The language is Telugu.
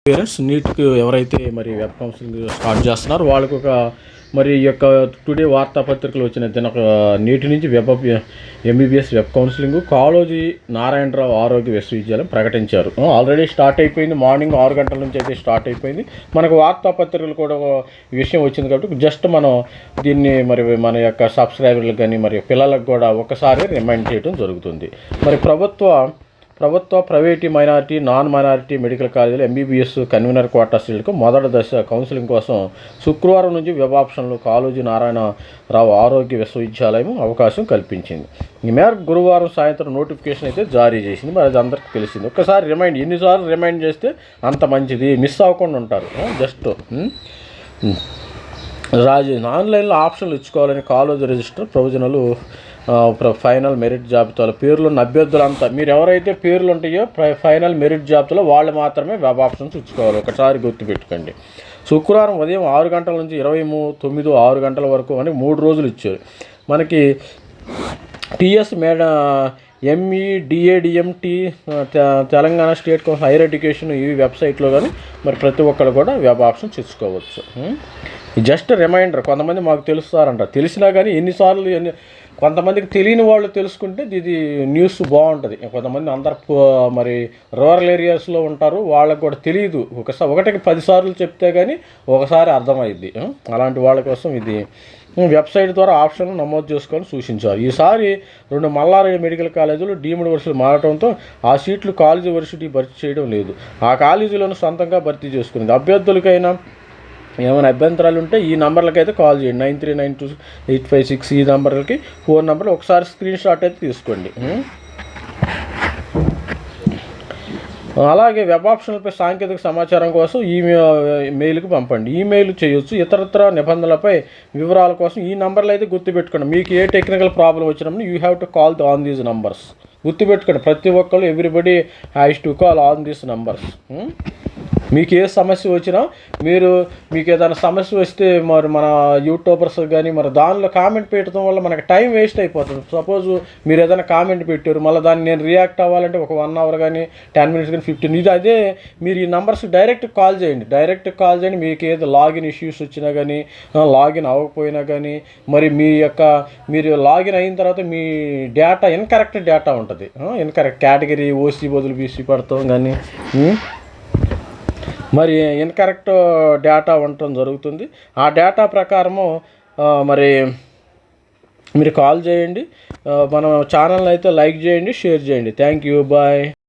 పేరెంట్స్ నీట్కి ఎవరైతే మరి వెబ్ కౌన్సిలింగ్ స్టార్ట్ చేస్తున్నారో వాళ్ళకు ఒక మరి ఈ యొక్క టుడే వార్తాపత్రికలు వచ్చిన నీటి నుంచి MBBS web counselling Kaloji Narayana Rao ఆరోగ్య విశ్వవిద్యాలయం ప్రకటించారు. ఆల్రెడీ స్టార్ట్ అయిపోయింది. మార్నింగ్ 6 గంటల నుంచి అయితే స్టార్ట్ అయిపోయింది. మనకు వార్తాపత్రికలు కూడా ఈ విషయం వచ్చింది కాబట్టి జస్ట్ మనం దీన్ని మరి మన యొక్క సబ్స్క్రైబర్లకు కానీ మరి పిల్లలకు కూడా ఒకసారి రిమైండ్ చేయడం జరుగుతుంది. మరి ప్రభుత్వ private minority non minority medical కాలేజీలు ఎంబీబీఎస్ కన్వీనర్ కోటా సీట్లకు మొదటి దశ కౌన్సిలింగ్ కోసం శుక్రవారం నుంచి వెబ్ ఆప్షన్లు కాళోజీ నారాయణరావు ఆరోగ్య విశ్వవిద్యాలయం అవకాశం కల్పించింది. ఈ మేరకు గురువారం సాయంత్రం నోటిఫికేషన్ అయితే జారీ చేసింది. మరి అది అందరికీ తెలిసింది. ఒక్కసారి ఎన్నిసార్లు రిమైండ్ చేస్తే అంత మంచిది, మిస్ అవ్వకుండా ఉంటారు. జస్ట్ ఆన్లైన్లో ఆప్షన్లు ఇచ్చుకోవాలని college register provisional final merit జాబితాలో పేర్లున్న అభ్యర్థులంతా మీరు ఎవరైతే పేర్లు ఉంటాయో ఫైనల్ మెరిట్ జాబితాలో వాళ్ళు మాత్రమే వెబ్ ఆప్షన్స్ ఇచ్చుకోవాలి. ఒకసారి గుర్తుపెట్టుకోండి. శుక్రవారం ఉదయం 6 గంటల నుంచి 6 గంటల వరకు అని 3 రోజులు ఇచ్చారు. మనకి TS MEDADMT Telangana state higher education ఈ వెబ్సైట్లో కానీ మరి ప్రతి ఒక్కరు కూడా వెబ్ ఆప్షన్స్ ఇచ్చుకోవచ్చు. Just reminder. కొంతమంది మాకు తెలుస్తారంట, తెలిసినా కానీ కొంతమందికి తెలియని వాళ్ళు తెలుసుకుంటే ఇది న్యూస్ బాగుంటుంది. కొంతమంది అందరు మరి రూరల్ ఏరియాస్లో ఉంటారు, వాళ్ళకు కూడా తెలియదు. ఒకటికి 10 సార్లు చెప్తే కానీ ఒకసారి అర్థమైద్ది. అలాంటి వాళ్ళ కోసం ఇది వెబ్సైట్ ద్వారా ఆప్షన్ నమోదు చేసుకోవాలని సూచించారు. ఈసారి 2 మల్లారెడ్డి మెడికల్ కాలేజీలు డీమ్డ్ వర్సిటీలు మారడంతో ఆ సీట్లు కాలేజీ వర్సిటీ భర్తీ చేయడం లేదు. ఆ కాలేజీలను సొంతంగా భర్తీ చేసుకునేది. అభ్యర్థులకైనా ఏమైనా అభ్యంతరాలు ఉంటే ఈ నంబర్లకి అయితే కాల్ చేయండి. 93928566 ఈ నంబర్లకి ఫోన్ నెంబర్లు ఒకసారి స్క్రీన్ షాట్ అయితే తీసుకోండి. అలాగే వెబ్ ఆప్షన్లపై సాంకేతిక సమాచారం కోసం మెయిల్కి పంపండి. ఈమెయిల్ చేయొచ్చు. ఇతరత్ర నిబంధనలపై వివరాల కోసం ఈ నంబర్లు అయితే గుర్తుపెట్టుకోండి. మీకు ఏ టెక్నికల్ ప్రాబ్లం వచ్చినప్పుడు you have to call on these numbers. గుర్తుపెట్టుకోండి. ప్రతి ఒక్కరు everybody has to call on these numbers. మీకు ఏ సమస్య వచ్చినా మీకు ఏదైనా సమస్య వస్తే మరి మన యూట్యూబర్స్ కానీ మరి దానిలో కామెంట్ పెట్టడం వల్ల మనకి టైం వేస్ట్ అయిపోతుంది. సపోజ్ మీరు ఏదైనా కామెంట్ పెట్టారు, మళ్ళీ దాన్ని నేను రియాక్ట్ అవ్వాలంటే ఒక 1 అవర్ కానీ 10 మినిట్స్ కానీ 15 ఇది అదే మీరు ఈ నెంబర్స్కి డైరెక్ట్ కాల్ చేయండి. మీకు ఏదో లాగిన్ ఇష్యూస్ వచ్చినా కానీ లాగిన్ అవ్వకపోయినా కానీ మరి మీరు లాగిన్ అయిన తర్వాత మీ డేటా ఇన్కరెక్ట్ డేటా ఉంటుంది. ఇన్కరెక్ట్ కేటగిరీ ఓసీ బదులు బీసీ పడతాం కానీ మరి ఇన్కరెక్ట్ డేటా ఉండటం జరుగుతుంది. ఆ డేటా ప్రకారము మరి మీరు కాల్ చేయండి. మన ఛానల్ని అయితే లైక్ చేయండి, షేర్ చేయండి. Thank you. బాయ్.